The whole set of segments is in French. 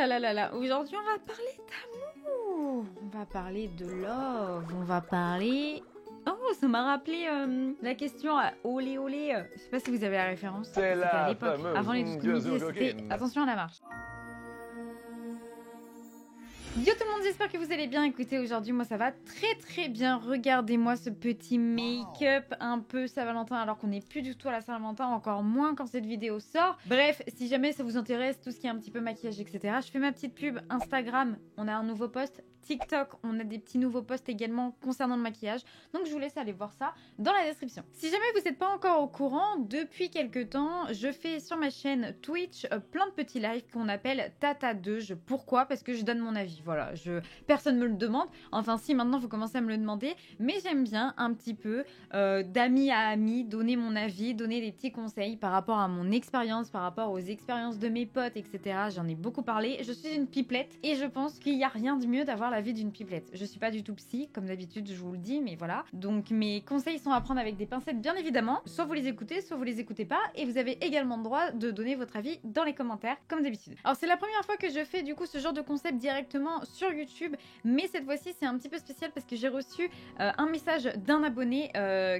là là là là. Aujourd'hui, on va parler d'amour. On va parler de love. On va parler... Oh, ça m'a rappelé la question à olé olé. Je sais pas si vous avez la référence. C'est C'était à la l'époque, fameuse avant les 12 comédies, et c'était coquine. Attention à la marche. Yo tout le monde, j'espère que vous allez bien. Écoutez, aujourd'hui moi ça va très bien. Regardez-moi ce petit make-up un peu Saint-Valentin, alors qu'on n'est plus du tout à la Saint-Valentin, encore moins quand cette vidéo sort. Bref, si jamais ça vous intéresse, tout ce qui est un petit peu maquillage, etc. Je fais ma petite pub Instagram, on a un nouveau post. TikTok, on a des petits nouveaux posts également concernant le maquillage. Donc je vous laisse aller voir ça dans la description. Si jamais vous n'êtes pas encore au courant, depuis quelques temps, je fais sur ma chaîne Twitch plein de petits lives qu'on appelle Tata 2. Pourquoi? Parce que je donne mon avis. Voilà, personne me le demande. Enfin si, maintenant vous commencez à me le demander. Mais j'aime bien un petit peu d'amis à amis donner mon avis, donner des petits conseils par rapport à mon expérience, par rapport aux expériences de mes potes, etc. J'en ai beaucoup parlé. Je suis une pipelette et je pense qu'il n'y a rien de mieux d'avoir la vie d'une pipelette. Je suis pas du tout psy, comme d'habitude, je vous le dis, mais voilà. Donc mes conseils sont à prendre avec des pincettes, bien évidemment. Soit vous les écoutez, soit vous les écoutez pas. Et vous avez également le droit de donner votre avis dans les commentaires, comme d'habitude. Alors c'est la première fois que je fais du coup ce genre de concept directement sur YouTube, mais cette fois-ci c'est un petit peu spécial parce que j'ai reçu un message d'un abonné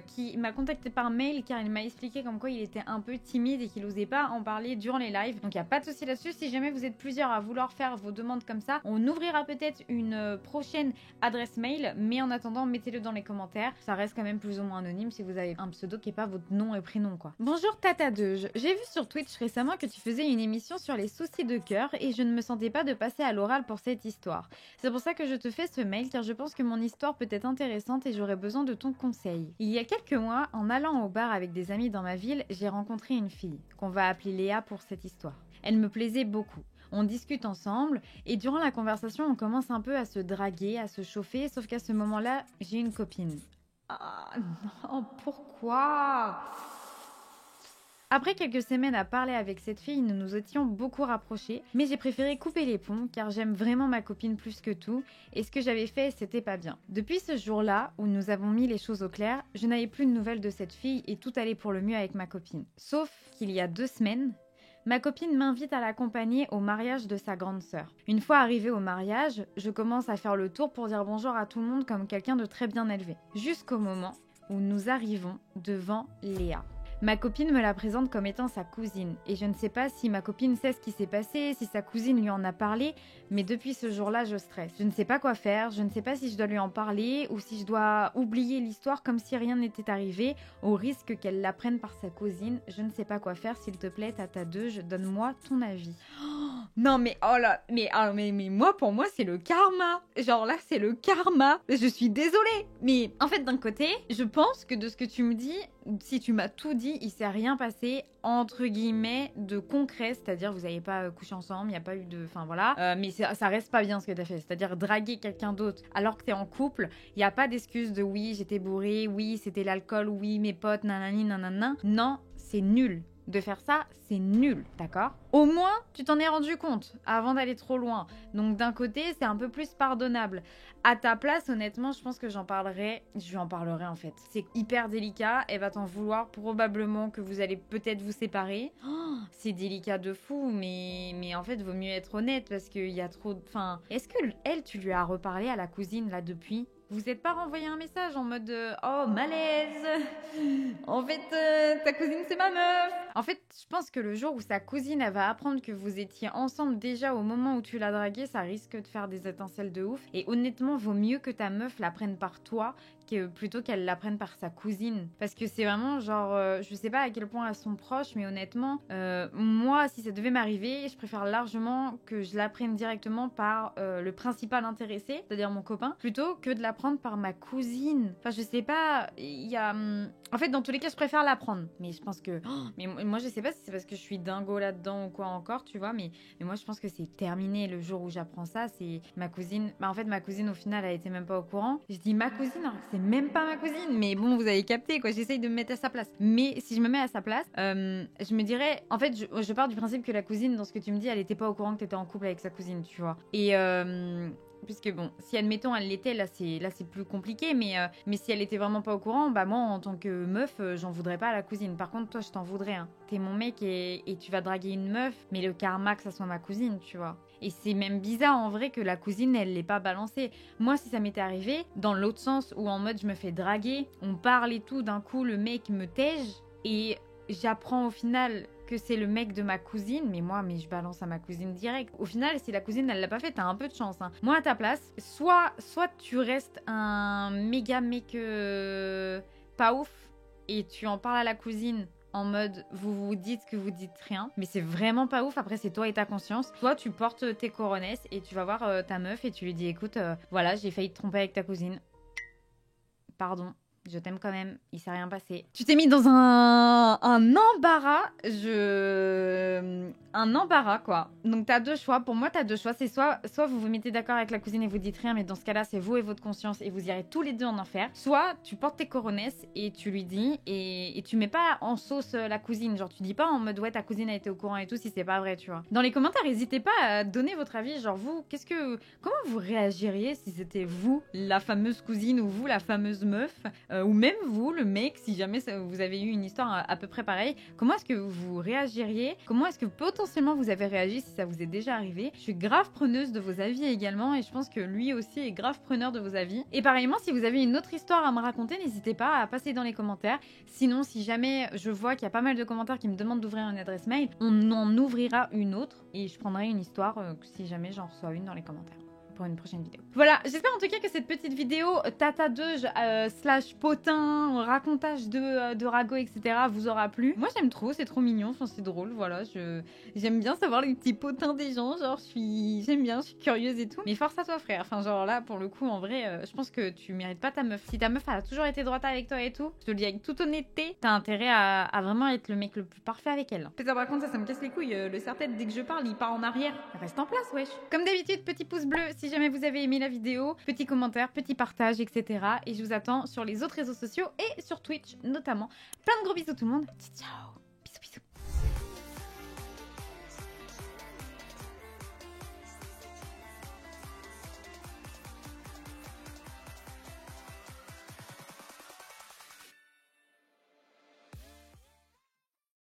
qui m'a contacté par mail car il m'a expliqué comme quoi il était un peu timide et qu'il osait pas en parler durant les lives. Donc il n'y a pas de souci là-dessus. Si jamais vous êtes plusieurs à vouloir faire vos demandes comme ça, on ouvrira peut-être une prochaine adresse mail, mais en attendant mettez-le dans les commentaires, ça reste quand même plus ou moins anonyme si vous avez un pseudo qui est pas votre nom et prénom quoi. Bonjour Tata 2, j'ai vu sur Twitch récemment que tu faisais une émission sur les soucis de cœur et je ne me sentais pas de passer à l'oral pour cette histoire. C'est pour ça que je te fais ce mail car je pense que mon histoire peut être intéressante et j'aurais besoin de ton conseil. Il y a quelques mois, en allant au bar avec des amis dans ma ville, j'ai rencontré une fille, qu'on va appeler Léa pour cette histoire. Elle me plaisait beaucoup. On discute ensemble et durant la conversation, on commence un peu à se draguer, à se chauffer, sauf qu'à ce moment-là, j'ai une copine. Ah non, pourquoi? Après quelques semaines à parler avec cette fille, nous nous étions beaucoup rapprochés, mais j'ai préféré couper les ponts car j'aime vraiment ma copine plus que tout et ce que j'avais fait, c'était pas bien. Depuis ce jour-là, où nous avons mis les choses au clair, je n'avais plus de nouvelles de cette fille et tout allait pour le mieux avec ma copine. Sauf qu'il y a 2 semaines, ma copine m'invite à l'accompagner au mariage de sa grande sœur. Une fois arrivée au mariage, je commence à faire le tour pour dire bonjour à tout le monde comme quelqu'un de très bien élevé. Jusqu'au moment où nous arrivons devant Léa. Ma copine me la présente comme étant sa cousine, et je ne sais pas si ma copine sait ce qui s'est passé, si sa cousine lui en a parlé, mais depuis ce jour-là, je stresse. Je ne sais pas quoi faire, je ne sais pas si je dois lui en parler, ou si je dois oublier l'histoire comme si rien n'était arrivé, au risque qu'elle l'apprenne par sa cousine. Je ne sais pas quoi faire, s'il te plaît, Tata 2, donne-moi ton avis. Non mais oh là, mais moi pour moi c'est le karma. Genre là c'est le karma. Je suis désolée. Mais en fait d'un côté, je pense que de ce que tu me dis, si tu m'as tout dit, il s'est rien passé entre guillemets de concret, c'est-à-dire vous n'avez pas couché ensemble, il n'y a pas eu de... Enfin voilà, mais ça reste pas bien ce que tu as fait, c'est-à-dire draguer quelqu'un d'autre alors que tu es en couple, il n'y a pas d'excuse de oui j'étais bourrée, oui c'était l'alcool, oui mes potes, nanani nanana. Non, c'est nul. De faire ça, c'est nul, d'accord? Au moins, tu t'en es rendu compte avant d'aller trop loin. Donc d'un côté, c'est un peu plus pardonnable. À ta place, honnêtement, je pense que j'en parlerai. Je lui en parlerai en fait. C'est hyper délicat. Elle va t'en vouloir probablement que vous allez peut-être vous séparer. Oh, c'est délicat de fou, mais en fait, vaut mieux être honnête parce qu'il y a trop... Enfin, est-ce que elle, tu lui as reparlé à la cousine là depuis? Vous n'êtes pas renvoyé un message en mode oh malaise, en fait ta cousine c'est ma meuf. En fait je pense que le jour où sa cousine elle va apprendre que vous étiez ensemble déjà au moment où tu l'as draguée, ça risque de faire des étincelles de ouf. Et honnêtement vaut mieux que ta meuf la prenne par toi plutôt qu'elle la prenne par sa cousine. Parce que c'est vraiment genre, je sais pas à quel point elles sont proches, mais honnêtement, moi si ça devait m'arriver, je préfère largement que je la prenne directement par le principal intéressé, c'est-à-dire mon copain, plutôt que de la prendre par ma cousine. Enfin je sais pas, il y a... En fait dans tous les cas je préfère la prendre. Mais je pense que... Oh, mais moi je sais pas si c'est parce que je suis dingo là-dedans ou quoi encore, tu vois, mais moi je pense que c'est terminé le jour où j'apprends ça, c'est ma cousine... Bah en fait ma cousine au final elle était même pas au courant. Je dis ma cousine alors que c'est même pas ma cousine, mais bon vous avez capté quoi, j'essaye de me mettre à sa place. Mais si je me mets à sa place, je me dirais... En fait je pars du principe que la cousine, dans ce que tu me dis, elle était pas au courant que t'étais en couple avec sa cousine, tu vois. puisque bon, si admettons elle l'était, là c'est plus compliqué, mais si elle était vraiment pas au courant, bah moi en tant que meuf, j'en voudrais pas à la cousine. Par contre toi je t'en voudrais, hein. T'es mon mec et tu vas draguer une meuf, mais le karma que ça soit ma cousine, tu vois. Et c'est même bizarre en vrai que la cousine elle l'ait pas balancé. Moi si ça m'était arrivé, dans l'autre sens où en mode je me fais draguer, on parle et tout, d'un coup le mec me tège et j'apprends au final que c'est le mec de ma cousine, mais je balance à ma cousine direct. Au final, si la cousine, elle l'a pas fait, t'as un peu de chance, hein. Moi, à ta place, soit tu restes un méga mec pas ouf, et tu en parles à la cousine en mode, vous vous dites que vous dites rien, mais c'est vraiment pas ouf, après c'est toi et ta conscience. Soit tu portes tes coronesses et tu vas voir ta meuf et tu lui dis, écoute, voilà, j'ai failli te tromper avec ta cousine. Pardon. Je t'aime quand même, il s'est rien passé. Tu t'es mis dans un embarras, un embarras quoi. Donc t'as deux choix, pour moi t'as deux choix, c'est soit vous vous mettez d'accord avec la cousine et vous dites rien, mais dans ce cas-là c'est vous et votre conscience et vous irez tous les deux en enfer. Soit tu portes tes coronesses et tu lui dis et tu mets pas en sauce la cousine, genre tu dis pas en mode ouais ta cousine a été au courant et tout si c'est pas vrai, tu vois. Dans les commentaires n'hésitez pas à donner votre avis, genre vous, comment vous réagiriez si c'était vous la fameuse cousine ou vous la fameuse meuf ou même vous, le mec, si jamais vous avez eu une histoire à peu près pareille, comment est-ce que vous réagiriez? Comment est-ce que potentiellement vous avez réagi si ça vous est déjà arrivé? Je suis grave preneuse de vos avis également et je pense que lui aussi est grave preneur de vos avis. Et pareillement, si vous avez une autre histoire à me raconter, n'hésitez pas à passer dans les commentaires. Sinon, si jamais je vois qu'il y a pas mal de commentaires qui me demandent d'ouvrir une adresse mail, on en ouvrira une autre et je prendrai une histoire si jamais j'en reçois une dans les commentaires pour une prochaine vidéo. Voilà, j'espère en tout cas que cette petite vidéo tata 2 slash potin, racontage de ragot, etc. vous aura plu. Moi j'aime trop, c'est trop mignon, enfin, c'est drôle, voilà, j'aime bien savoir les petits potins des gens, genre j'aime bien, je suis curieuse et tout. Mais force à toi frère, enfin genre là pour le coup en vrai, je pense que tu mérites pas ta meuf. Si ta meuf elle a toujours été droite avec toi et tout, je te le dis avec toute honnêteté, t'as intérêt à vraiment être le mec le plus parfait avec elle. Peut-être par contre ça me casse les couilles, le serre-tête dès que je parle il part en arrière. Reste en place wesh. Comme d'habitude, petit pouce bleu si jamais vous avez aimé la vidéo, petit commentaire, petit partage, etc. Et je vous attends sur les autres réseaux sociaux et sur Twitch notamment. Plein de gros bisous tout le monde. Ciao.